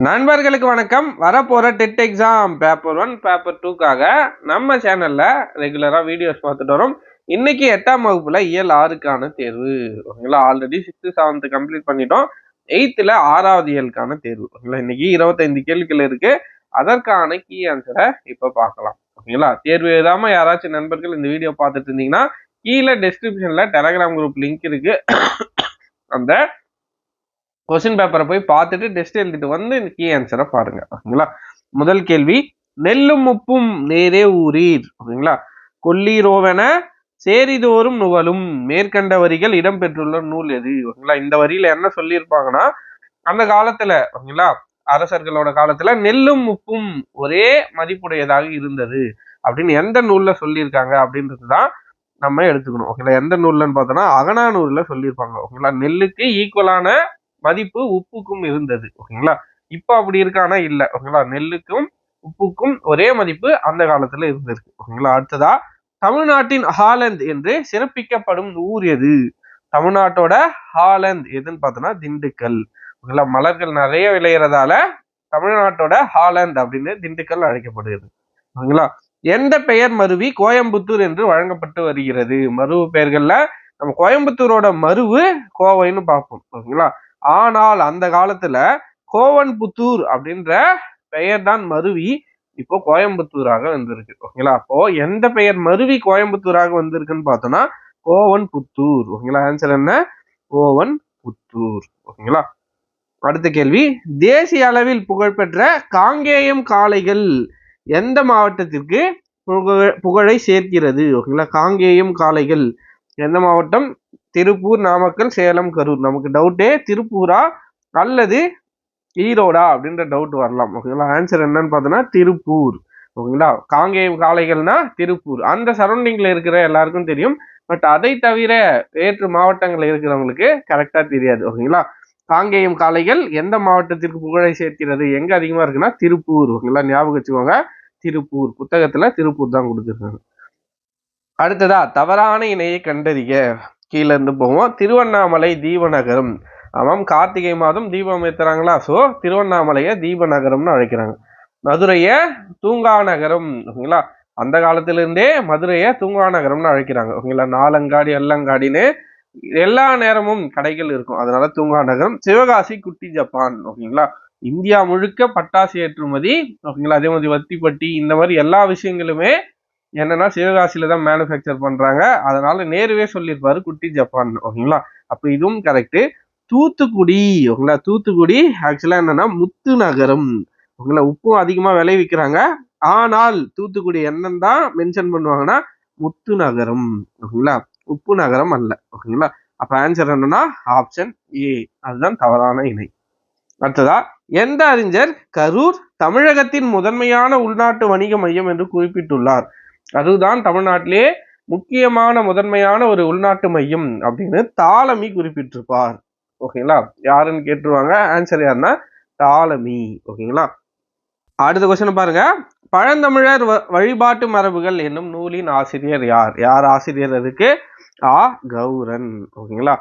நண்பர்களுக்கு வணக்கம். வரப்போற டெட் எக்ஸாம் பேப்பர் 1 பேப்பர் 2க்காக நம்ம சேனல்ல ரெகுலரா வீடியோஸ் பார்த்துட்டு வரோம். இன்னைக்கு 8ஆம் வகுப்புல இயல் 6க்கான தேர்வு. ஓகேங்களா, ஆல்ரெடி 6th 7th கம்ப்ளீட் பண்ணிட்டோம். 8th 6வது இயலுக்கான தேர்வு. ஓகேங்களா, இன்னைக்கு 25 கேள்விகள் இருக்கு. அதற்கான கீ ஆன்சரை இப்ப பார்க்கலாம். ஓகேங்களா, தேர்வு எழுதாம யாராச்சும் நண்பர்கள் இந்த வீடியோ பார்த்துட்டு இருந்தீங்கன்னா கீழே டெஸ்கிரிப்ஷன்ல டெலகிராம் குரூப் லிங்க் இருக்கு. அந்த கொஸ்டின் பேப்பரை போய் பார்த்துட்டு டெஸ்ட் எழுதிட்டு வந்து கீ ஆன்சரை பாருங்க. ஓகேங்களா, முதல் கேள்வி, நெல்லும் உப்பும் நேரே ஊரீர். ஓகேங்களா, கொல்லீரோவென சேரிதோறும் நுவலும் மேற்கண்ட வரிகள் இடம்பெற்றுள்ள நூல் எது? ஓகேங்களா, இந்த வரியில என்ன சொல்லியிருப்பாங்கன்னா, அந்த காலத்துல ஓகேங்களா அரசர்களோட காலத்துல நெல்லும் உப்பும் ஒரே மதிப்புடையதாக இருந்தது அப்படின்னு எந்த நூல்ல சொல்லியிருக்காங்க அப்படின்றதுதான் நம்ம எடுத்துக்கணும். ஓகேங்களா, எந்த நூல்லன்னு பார்த்தோம்னா அகநானூர்ல சொல்லியிருப்பாங்க. ஓகேங்களா, நெல்லுக்கு ஈக்குவலான மதிப்பு உப்புக்கும் இருந்தது. ஓகேங்களா, இப்ப அப்படி இருக்கானா இல்ல. ஓகேங்களா, நெல்லுக்கும் உப்புக்கும் ஒரே மதிப்பு அந்த காலத்துல இருந்திருக்கு. ஓகேங்களா, அடுத்ததா, தமிழ்நாட்டின் ஹாலந்து என்று சிறப்பிக்கப்படும் ஊர் எது? தமிழ்நாட்டோட ஹாலந்து எதுன்னு பார்த்தோம்னா திண்டுக்கல். ஓகேங்களா, மலர்கள் நிறைய விளையிறதால தமிழ்நாட்டோட ஹாலந்து அப்படின்னு திண்டுக்கல் அழைக்கப்படுகிறது. ஓகேங்களா, எந்த பெயர் மருவி கோயம்புத்தூர் என்று வழங்கப்பட்டு வருகிறது? மருவு பெயர்கள்ல நம்ம கோயம்புத்தூரோட மருவு கோவைன்னு பார்ப்போம். ஓகேங்களா, ஆனால் அந்த காலத்துல கோவன்புத்தூர் அப்படின்ற பெயர் தான் மருவி இப்போ கோயம்புத்தூராக வந்திருக்கு. ஓகேங்களா, அப்போ எந்த பெயர் மருவி கோயம்புத்தூராக வந்திருக்குன்னு பார்த்தோம்னா கோவன்புத்தூர். ஓகேங்களா, ஆன்சர் என்ன? கோவன்புத்தூர். ஓகேங்களா, அடுத்த கேள்வி, தேசிய அளவில் புகழ்பெற்ற காங்கேயம் காளைகள் எந்த மாவட்டத்திற்கு புகழை சேர்க்கிறது? ஓகேங்களா, காங்கேயம் காளைகள் எந்த மாவட்டம்? திருப்பூர், நாமக்கல், சேலம், கரூர். நமக்கு டவுட்டே திருப்பூரா அல்லது ஈரோடா அப்படின்ற டவுட் வரலாம். ஓகேங்களா, ஆன்சர் என்னன்னு பார்த்தோன்னா திருப்பூர். ஓகேங்களா, காங்கேயம் காளைகள்னா திருப்பூர். அந்த சரௌண்டிங்ல இருக்கிற எல்லாருக்கும் தெரியும். பட் அதை தவிர வேற்று மாவட்டங்கள்ல இருக்கிறவங்களுக்கு கரெக்டா தெரியாது. ஓகேங்களா, காங்கேயம் காளைகள் எந்த மாவட்டத்திற்கு புகழை சேர்க்கிறது? எங்க அதிகமா இருக்குன்னா திருப்பூர். ஓகேங்களா, ஞாபகம் வச்சுக்கோங்க, திருப்பூர். புத்தகத்துல திருப்பூர் தான் கொடுத்துருக்காங்க. அடுத்ததா, தவறான இணையை கண்டறிய. கீழே இருந்து போவோம். திருவண்ணாமலை தீபநகரம். ஆமாம், கார்த்திகை மாதம் தீபம் ஏத்துறாங்களா, சோ திருவண்ணாமலைய தீபநகரம்னு அழைக்கிறாங்க. மதுரைய தூங்கா நகரம். ஓகேங்களா, அந்த காலத்துல இருந்தே மதுரைய தூங்கா நகரம்னு அழைக்கிறாங்க. ஓகேங்களா, நாலங்காடி அல்லங்காடின்னு எல்லா நேரமும் கடைகள் இருக்கும், அதனால தூங்கா நகரம். சிவகாசி குட்டி ஜப்பான். ஓகேங்களா, இந்தியா முழுக்க பட்டாசு ஏற்றுமதி. ஓகேங்களா, அதே மாதிரி வத்திப்பட்டி இந்த மாதிரி எல்லா விஷயங்களுமே என்னன்னா சிவகாசியில தான் மேனுஃபேக்சர் பண்றாங்க. அதனால நேருவே சொல்லியிருப்பாரு குட்டி ஜப்பான். ஓகேங்களா, அப்ப இதுவும் கரெக்ட். தூத்துக்குடி. ஓகேங்களா, தூத்துக்குடி ஆக்சுவலா என்னன்னா முத்து நகரம். ஓகேங்களா, உப்பும் அதிகமா விளைவிக்கிறாங்க, ஆனால் தூத்துக்குடி என்னன்னு தான் மென்ஷன் பண்ணுவாங்கன்னா முத்து நகரம். ஓகேங்களா, உப்பு நகரம் அல்ல. ஓகேங்களா, அப்ப ஆன்சர் என்னன்னா ஆப்ஷன் ஏ, அதுதான் தவறான இணை. அடுத்ததா, எந்த அறிஞர் கரூர் தமிழகத்தின் முதன்மையான உள்நாட்டு வணிக மையம் என்று குறிப்பிட்டுள்ளார்? அதுதான் தமிழ்நாட்டிலே முக்கியமான முதன்மையான ஒரு உள்நாட்டு மையம் அப்படின்னு தாலமி குறிப்பிட்டிருப்பார். ஓகேங்களா, யாருன்னு கேட்டுருவாங்க. ஆன்சர் யாருன்னா தாலமி. ஓகேங்களா, அடுத்த கொஸ்டின் பாருங்க, பழந்தமிழர் வழிபாட்டு மரபுகள் என்னும் நூலின் ஆசிரியர் யார்? யார் ஆசிரியர் அதுக்கு? கௌரன். ஓகேங்களா,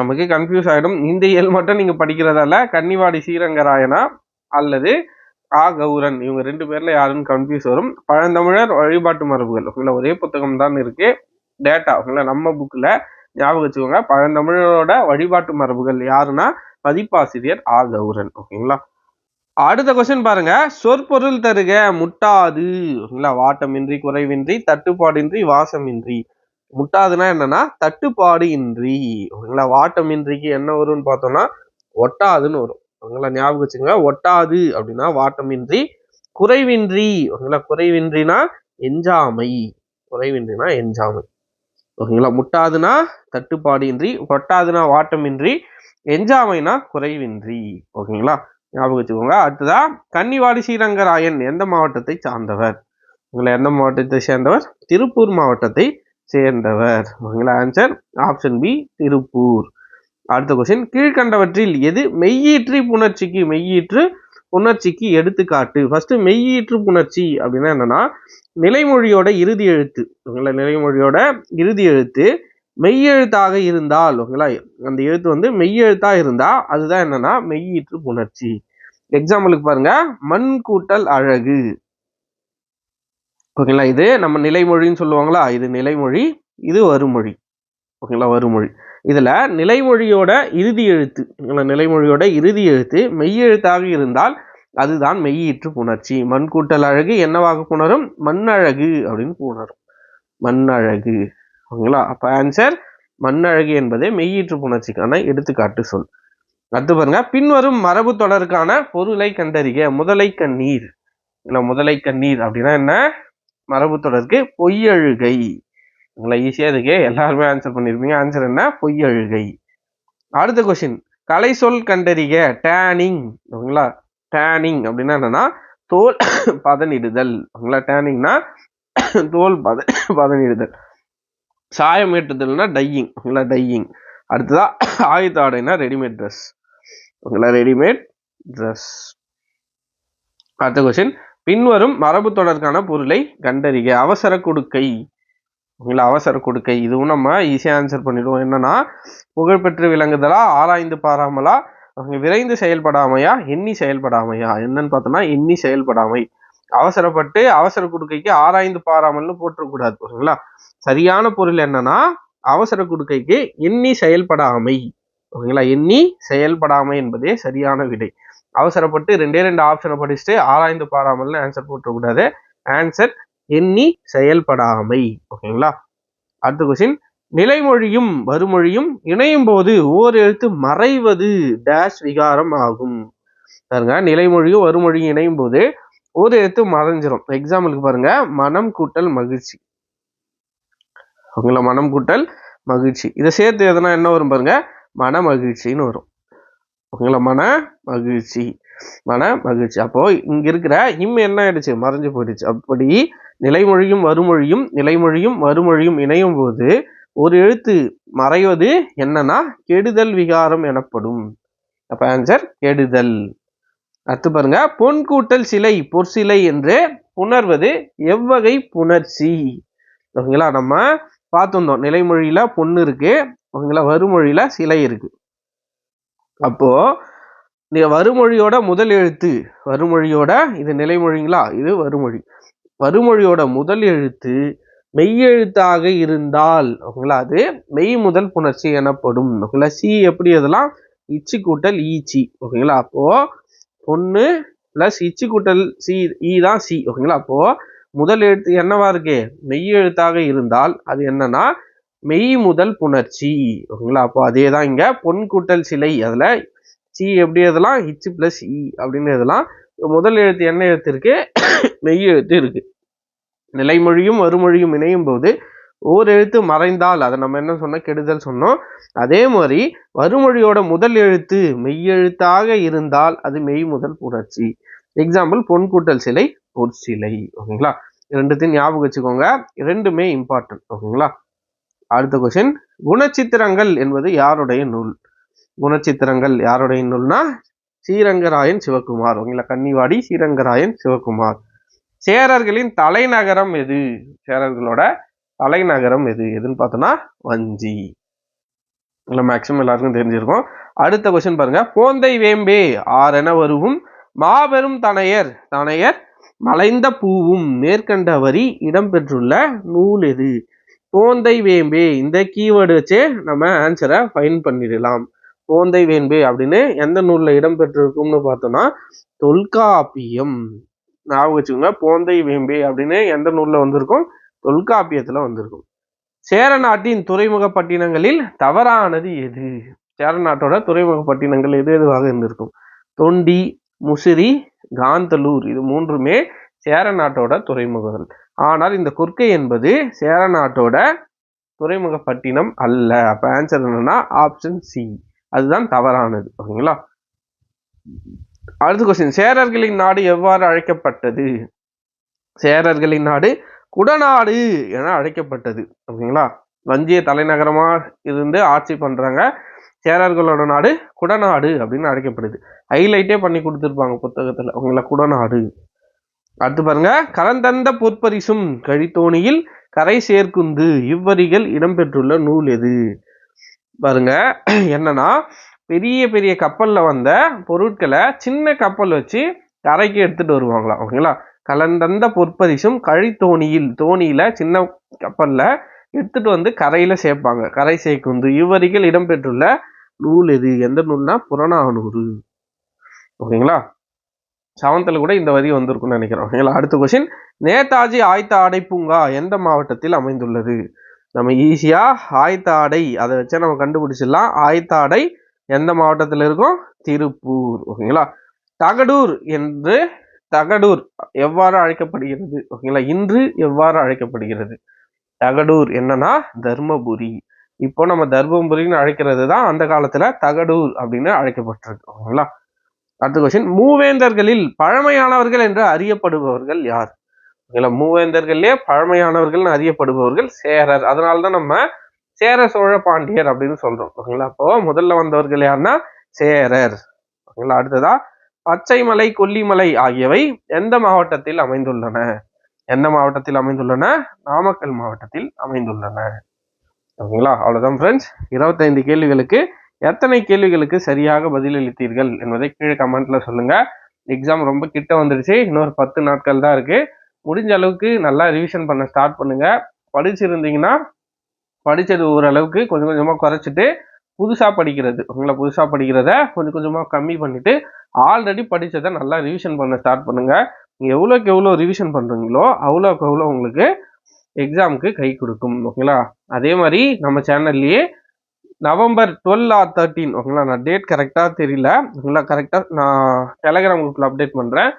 நமக்கு கன்ஃபியூஸ் ஆகிடும். இந்த இயல் மட்டும் நீங்க படிக்கிறதால கன்னிவாடி ஸ்ரீரங்கராயனா அல்லது கௌரன், இவங்க ரெண்டு பேர்ல யாருன்னு கன்ஃபியூஸ் வரும். பழந்தமிழர் வழிபாட்டு மரபுகள். ஓகேங்களா, ஒரே புத்தகம் தான் இருக்கு, டேட்டா. ஓகேங்களா, நம்ம புக்ல ஞாபகம் வச்சுக்கோங்க. பழந்தமிழரோட வழிபாட்டு மரபுகள் யாருன்னா பதிப்பாசிரியர் கௌரன். ஓகேங்களா, அடுத்த கொஸ்டின் பாருங்க, சொற்பொருள் தருக முட்டாது. ஓகேங்களா, வாட்டமின்றி, குறைவின்றி, தட்டுப்பாடின்றி, வாசமின்றி. முட்டாதுன்னா என்னன்னா தட்டுப்பாடு இன்றி. ஓகேங்களா, வாட்டமின்றிக்கு என்ன வரும்னு பார்த்தோம்னா ஒட்டாதுன்னு வரும். ஓகேங்களா, ஞாபகம் வச்சுக்கோங்க. ஒட்டாது அப்படின்னா வாட்டமின்றி. குறைவின்றி. ஓகேங்களா, குறைவின்றினா எஞ்சாமை. குறைவின்றினா எஞ்சாமை. ஓகேங்களா, முட்டாதுன்னா தட்டுப்பாடு இன்றி, ஒட்டாதுன்னா வாட்டமின்றி, எஞ்சாமைனா குறைவின்றி. ஓகேங்களா, ஞாபகம் வச்சுக்கோங்க. அடுத்ததா, கன்னிவாடி ஸ்ரீரங்கராயன் எந்த மாவட்டத்தை சார்ந்தவர்? உங்களை எந்த மாவட்டத்தை சேர்ந்தவர்? திருப்பூர் மாவட்டத்தை சேர்ந்தவர். ஓகேங்களா, ஆன்சர் ஆப்ஷன் பி, திருப்பூர். அடுத்த கொஸ்டின், கீழ்கண்டவற்றில் எது மெய்யீற்று புணர்ச்சிக்கு? மெய்யீற்று புணர்ச்சிக்கு எடுத்துக்காட்டு. ஃபர்ஸ்ட் மெய்யீற்று புணர்ச்சி அப்படின்னா என்னன்னா நிலைமொழியோட இறுதி எழுத்து. ஓகேங்களா, நிலைமொழியோட இறுதி எழுத்து மெய்யெழுத்தாக இருந்தால், ஓகேங்களா, அந்த எழுத்து வந்து மெய்யெழுத்தா இருந்தா அதுதான் என்னன்னா மெய்யீற்று புணர்ச்சி. எக்ஸாம்பிளுக்கு பாருங்க, மண் கூட்டல் அழகு. ஓகேங்களா, இது நம்ம நிலைமொழின்னு சொல்லுவாங்களா, இது நிலைமொழி, இது வருமொழி. ஓகேங்களா, வருமொழி. இதுல நிலைமொழியோட இறுதி எழுத்து, நிலைமொழியோட இறுதி எழுத்து மெய்யெழுத்தாக இருந்தால் அதுதான் மெய்யீற்று புணர்ச்சி. மண் கூட்டல் அழகு என்னவாக புணரும்? மண்ணழகு அப்படின்னு புணரும். மண்ணழகு. ஓகேங்களா, அப்ப ஆன்சர் மண்ணழகு என்பதே மெய்யீற்று புணர்ச்சிக்கான எடுத்துக்காட்டு சொல். அடுத்து பாருங்க, பின்வரும் மரபு தொடருக்கான பொருளை கண்டறிக. முதலை கண்ணீர். இல்ல, முதலை கண்ணீர் அப்படின்னா என்ன? மரபு தொடருக்கு பொய்யழுகை. ஈஸியா இருக்கு, எல்லாருமே ஆன்சர் பண்ணிருப்பீங்க. ஆன்சர் என்ன? பொய்யழுகை. அடுத்த கொஸ்டின், கலை சொல் கண்டறிக. டேனிங். ஓகேங்களா, டேனிங் அப்படின்னா என்னன்னா தோல் பதனிடுதல். ஓகேங்களா, டேனிங்னா தோல் பதனிடுதல். சாயம் ஏற்றுதல்னா டையிங். ஓகேங்களா, டையிங். அடுத்ததா ஆயுத ஆடைனா ரெடிமேட் ட்ரெஸ். ஓகேங்களா, ரெடிமேட் ட்ரெஸ். அடுத்த கொஸ்டின், பின்வரும் மரபு தொடர்கான பொருளை கண்டறிக. அவசர கொடுக்கை. ஓகேங்களா, அவசர கொடுக்கை. இதுவும் நம்ம ஈஸியா ஆன்சர் பண்ணிடுவோம். என்னன்னா, புகழ்பெற்று விளங்குதலா, ஆராய்ந்து பாராமலா, விரைந்து செயல்படாமையா, எண்ணி செயல்படாமையா? என்னன்னு பார்த்தோம்னா எண்ணி செயல்படாமை. அவசரப்பட்டு அவசர கொடுக்கைக்கு ஆராய்ந்து பாராமல்னு போற்றக்கூடாது. ஓகேங்களா, சரியான பொருள் என்னன்னா அவசர கொடுக்கைக்கு எண்ணி செயல்படாமை. ஓகேங்களா, எண்ணி செயல்படாமை என்பதே சரியான விடை. அவசரப்பட்டு ரெண்டே ஆப்ஷனை படிச்சுட்டு ஆராய்ந்து பாராமல்னு ஆன்சர் போற்றக்கூடாது. ஆன்சர் எண்ணி செயல்படாமை. ஓகேங்களா. அடுத்த கொஸ்டின், நிலைமொழியும் வருமொழியும் இணையும் போது ஓர் எழுத்து மறைவது டேஷ் விகாரம் ஆகும். பாருங்க, நிலைமொழியும் வருமொழியும் இணையும் போது ஒரு எழுத்து மறைஞ்சிரும். எக்ஸாம்பிளுக்கு பாருங்க, மனம் கூட்டல் மகிழ்ச்சி. ஓகேங்களா, மனம் கூட்டல் மகிழ்ச்சி. இதை சேர்த்து எதுனா என்ன வரும் பாருங்க, மன மகிழ்ச்சின்னு வரும். ஓகேங்களா, மன மகிழ்ச்சி, மன மகிழ்ச்சி. அப்போ இங்க இருக்கிற என்ன ஆயிடுச்சு? மறைஞ்சு போயிடுச்சு. அப்படி நிலைமொழியும் வருமொழியும் இணையும் போது ஒரு எழுத்து மறைவது என்னன்னா கெடுதல் விகாரம் எனப்படும். அப்ப ஆன்சர் கெடுதல். அடுத்து பாருங்க, பொன் கூட்டல் சிலை பொற்சிலை என்று புணர்வது எவ்வகை புணர்ச்சி? ஓகேங்களா, நம்ம பார்த்துருந்தோம், நிலைமொழியில பொண்ணு இருக்கு. ஓகேங்களா, வருமொழியில சிலை இருக்கு. அப்போ வருமொழியோட முதல் எழுத்து, வருமொழியோட இது நிலைமொழிங்களா, இது வருமொழி. வருமொழியோட முதல் எழுத்து மெய்யெழுத்தாக இருந்தால் ஓகேங்களா அது மெய் முதல் புணர்ச்சி எனப்படும். ஓகேங்களா, சி எப்படி அதெல்லாம் இச்சி கூட்டல் ஈச்சி. ஓகேங்களா, அப்போ பொண்ணு பிளஸ் இச்சி கூட்டல் சி, ஈ தான் சி. ஓகேங்களா, அப்போ முதல் எழுத்து என்னவா இருக்கு? மெய் எழுத்தாக இருந்தால் அது என்னன்னா மெய் முதல் புணர்ச்சி. ஓகேங்களா, அப்போ அதே தான் இங்க பொன் கூட்டல் சிலை, அதுல சி எப்படி எதெல்லாம் இச்சு பிளஸ் இ அப்படின்னு எதெல்லாம் முதல் எழுத்து என்ன எழுத்து இருக்கு? மெய் எழுத்து இருக்கு. நிலைமொழியும் வருமொழியும் இணையும் போது ஓர் எழுத்து மறைந்தால் அதை நம்ம என்ன சொன்னோம்? கெடுதல் சொன்னோம். அதே மாதிரி வருமொழியோட முதல் எழுத்து மெய்யெழுத்தாக இருந்தால் அது மெய் முதல் புணர்ச்சி. எக்ஸாம்பிள், பொன் கூட்டல் சிலை பொற்சிலை. ஓகேங்களா, ரெண்டுத்தையும் ஞாபகம் வச்சுக்கோங்க, ரெண்டுமே இம்பார்ட்டன்ட். ஓகேங்களா. அடுத்த கொஸ்டின், குணச்சித்திரங்கள் என்பது யாருடைய நூல்? குணச்சித்திரங்கள் யாருடைய நூல்னா ஸ்ரீரங்கராயன் சிவகுமார். ஓகேங்களா, கன்னிவாடி ஸ்ரீரங்கராயன் சிவகுமார். சேரர்களின் தலைநகரம் எது? சேரர்களோட தலைநகரம் எது? எதுன்னு பார்த்தோம்னா வஞ்சி. இல்லை, மேக்சிமம் எல்லாருக்கும் தெரிஞ்சிருக்கும். அடுத்த கொஸ்டின் பாருங்க, போந்தை வேம்பே ஆரென வருவும் மாபெரும் தனையர் தனையர் மலைந்த பூவும் மேற்கண்ட வரி இடம்பெற்றுள்ள நூல் எது? போந்தை வேம்பே, இந்த கீவேர்டு வச்சு நம்ம ஆன்சரை ஃபைண்ட் பண்ணிடலாம். போந்தை வேம்பே அப்படின்னு எந்த நூல்ல இடம்பெற்றிருக்கும்னு பார்த்தோம்னா தொல்காப்பியம். ஞாபகம் வச்சுக்கோங்க, போந்தை வேம்பே அப்படின்னு எந்த நூல்ல வந்திருக்கும்? தொல்காப்பியத்துல வந்திருக்கும். சேர நாட்டின் துறைமுக பட்டினங்களில் தவறானது எது? சேர நாட்டோட துறைமுக பட்டினங்கள் எது எதுவாக இருந்திருக்கும்? தொண்டி, முசிறி, காந்தலூர், இது மூன்றுமே சேர நாட்டோட துறைமுகங்கள். ஆனால் இந்த கொற்கை என்பது சேர நாட்டோட துறைமுக பட்டினம் அல்ல. அப்ப ஆன்சர் என்னன்னா ஆப்ஷன் சி, அதுதான் தவறானது. ஓகேங்களா. அடுத்த கொஸ்டின், சேரர்களின் நாடு எவ்வாறு அழைக்கப்பட்டது? சேரர்களின் நாடு குடநாடு என அழைக்கப்பட்டது. ஓகேங்களா, வஞ்சிய தலைநகரமா இருந்து ஆட்சி பண்றாங்க. சேரர்களோட நாடு குடநாடு அப்படின்னு அழைக்கப்படுது. ஹைலைட்டே பண்ணி கொடுத்துருப்பாங்க புத்தகத்துல. உங்களை குடநாடு. அடுத்து பாருங்க, கலந்தந்த பொற்பரிசும் கழித்தோணியில் கரை சேர்க்குந்து இவ்வரிகள் இடம்பெற்றுள்ள நூல் எது? பாருங்க, என்னன்னா பெரிய பெரிய கப்பல்ல வந்த பொருட்களை சின்ன கப்பல் வச்சு கரைக்கு எடுத்துட்டு வருவாங்களாம். ஓகேங்களா? கலந்தந்த பொற்பரிசும் தோணியில சின்ன கப்பல்ல எடுத்துட்டு வந்து கரையில சேர்ப்பாங்க. கரை சேர்க்குந்து இவ்வரிகள் இடம்பெற்றுள்ள நூல் எது? எந்த நூல்னா புறநானூறு. ஓகேங்களா? 7th கூட இந்த வரி வந்திருக்கும்னு நினைக்கிறோம். ஓகேங்களா? அடுத்த கொஸ்டின், நேதாஜி ஆயத்த ஆடை பூங்கா எந்த மாவட்டத்தில் அமைந்துள்ளது? நம்ம ஈஸியா ஆயத்த ஆடை அதை வச்சா நம்ம கண்டுபிடிச்சிடலாம். ஆயத்த ஆடை எந்த மாவட்டத்தில் இருக்கும்? திருப்பூர். ஓகேங்களா? தகடூர் எவ்வாறு அழைக்கப்படுகிறது? ஓகேங்களா? இன்று எவ்வாறு அழைக்கப்படுகிறது? தகடூர் என்னன்னா தர்மபுரி. இப்போ நம்ம தர்மபுரின்னு அழைக்கிறது தான் அந்த காலத்துல தகடூர் அப்படின்னு அழைக்கப்பட்டிருக்கு. ஓகேங்களா? அடுத்த கொஸ்டின், மூவேந்தர்களில் பழமையானவர்கள் என்று அறியப்படுபவர்கள் யார்? ஓகேங்களா? மூவேந்தர்கள்லயே பழமையானவர்கள் அறியப்படுபவர்கள் சேரர். அதனாலதான் நம்ம சேர சோழ பாண்டியர் அப்படின்னு சொல்றோம். ஓகேங்களா? அப்போ முதல்ல வந்தவர்கள் யாருன்னா சேரர். ஓகேங்களா? அடுத்ததா, பச்சைமலை கொல்லிமலை ஆகியவை எந்த மாவட்டத்தில் அமைந்துள்ளன? எந்த மாவட்டத்தில் அமைந்துள்ளன? நாமக்கல் மாவட்டத்தில் அமைந்துள்ளன. ஓகேங்களா? அவ்வளவுதான் ஃப்ரெண்ட்ஸ். 25 கேள்விகளுக்கு எத்தனை கேள்விகளுக்கு சரியாக பதிலளித்தீர்கள் என்பதை கீழே கமெண்ட்ல சொல்லுங்க. எக்ஸாம் ரொம்ப கிட்ட வந்துருச்சு. இன்னொரு 10 நாட்கள் தான் இருக்கு. முடிஞ்ச அளவுக்கு நல்லா ரிவிஷன் பண்ண ஸ்டார்ட் பண்ணுங்க. படிச்சிருந்தீங்கன்னா படிச்சது ஓரளவுக்கு கொஞ்சம் கொஞ்சமா குறைச்சிட்டு புதுசா படிக்கிறது, உங்களை புதுசா படிக்கிறத கொஞ்சம் கொஞ்சமா கம்மி பண்ணிட்டு ஆல்ரெடி படிச்சதை நல்லா ரிவிஷன் பண்ண ஸ்டார்ட் பண்ணுங்க. நீங்க எவ்வளோக்கு எவ்வளோ ரிவிஷன் பண்றீங்களோ அவ்வளோக்கு எவ்வளோ உங்களுக்கு எக்ஸாமுக்கு கை கொடுக்கும். ஓகேங்களா? அதே மாதிரி நம்ம சேனல்லையே November 12 or 13, ஓகேங்களா? நான் டேட் கரெக்டா தெரியல. ஓகேங்களா? கரெக்டா நான் டெலகிராம் குரூப்ல அப்டேட் பண்றேன்.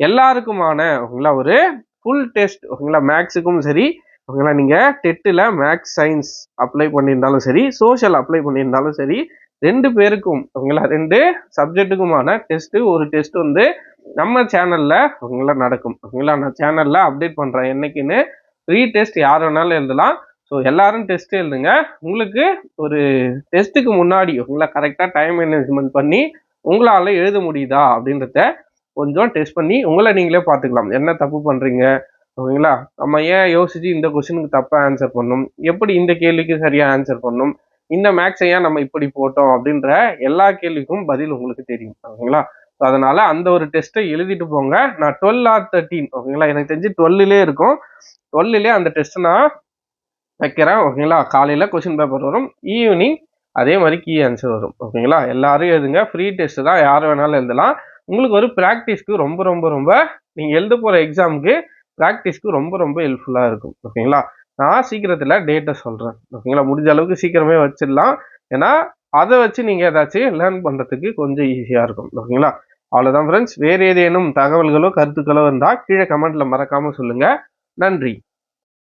எல்லாருக்குமான ஓகேங்களா ஒரு ஃபுல் டெஸ்ட், ஓகேங்களா? மேக்ஸுக்கும் சரி, ஓகேங்களா? நீங்க டெட்டில் மேக்ஸ் சயின்ஸ் அப்ளை பண்ணியிருந்தாலும் சரி, சோஷியல் அப்ளை பண்ணியிருந்தாலும் சரி, 2 பேருக்கும் ஓகேங்களா 2 சப்ஜெக்ட்டுக்குமான டெஸ்ட், ஒரு டெஸ்ட் வந்து நம்ம சேனல்ல ஓகேங்களா நடக்கும். ஓகேங்களா? நான் சேனல்ல அப்டேட் பண்றேன் என்னைக்குன்னு. ஃப்ரீ டெஸ்ட் யார் வேணாலும் எழுதலாம். ஸோ எல்லாரும் டெஸ்ட் எழுதுங்க. உங்களுக்கு ஒரு டெஸ்ட்டுக்கு முன்னாடி ஓகேங்களா கரெக்டாக டைம் மேனேஜ்மெண்ட் பண்ணி உங்களால் எழுத முடியுதா அப்படின்றத கொஞ்சம் டெஸ்ட் பண்ணி உங்களை நீங்களே பார்த்துக்கலாம். என்ன தப்பு பண்ணுறீங்க, ஓகேங்களா? நம்ம ஏன் யோசிச்சு இந்த கொஸ்டினுக்கு தப்பாக ஆன்சர் பண்ணணும், எப்படி இந்த கேள்விக்கு சரியாக ஆன்சர் பண்ணணும், இந்த மேக்ஸை ஏன் நம்ம இப்படி போட்டோம் அப்படின்ற எல்லா கேள்விக்கும் பதில் உங்களுக்கு தெரியும். ஓகேங்களா? ஸோ அதனால அந்த ஒரு டெஸ்ட்டை எழுதிட்டு போங்க. நான் 12 or 13 ஓகேங்களா, எனக்கு தெரிஞ்சு 12லே இருக்கும். 12லே அந்த டெஸ்ட்டை நான் வைக்கிறேன். ஓகேங்களா? காலையில் கொஸ்டின் பேப்பர் வரும், ஈவினிங் அதே மாதிரி கீ ஆன்சர் வரும். ஓகேங்களா? எல்லாரும் எழுதுங்க. ஃப்ரீ டெஸ்ட் தான், யார் வேணாலும் எழுதலாம். உங்களுக்கு ஒரு ப்ராக்டிஸ்க்கு ரொம்ப ரொம்ப ரொம்ப நீங்கள் எழுத போகிற எக்ஸாமுக்கு ப்ராக்டிஸ்க்கு ரொம்ப ரொம்ப ஹெல்ப்ஃபுல்லாக இருக்கும். ஓகேங்களா? நான் சீக்கிரத்தில் டேட்டை சொல்கிறேன். ஓகேங்களா? முடிஞ்ச அளவுக்கு சீக்கிரமே வச்சிடலாம். ஏன்னா அதை வச்சு நீங்கள் ஏதாச்சும் லேர்ன் பண்ணுறதுக்கு கொஞ்சம் ஈஸியாக இருக்கும். ஓகேங்களா? அவ்வளோதான் ஃப்ரெண்ட்ஸ். வேறு ஏதேனும் தகவல்களோ கருத்துக்களோ இருந்தால் கீழே கமெண்ட்டில் மறக்காமல் சொல்லுங்கள். நன்றி.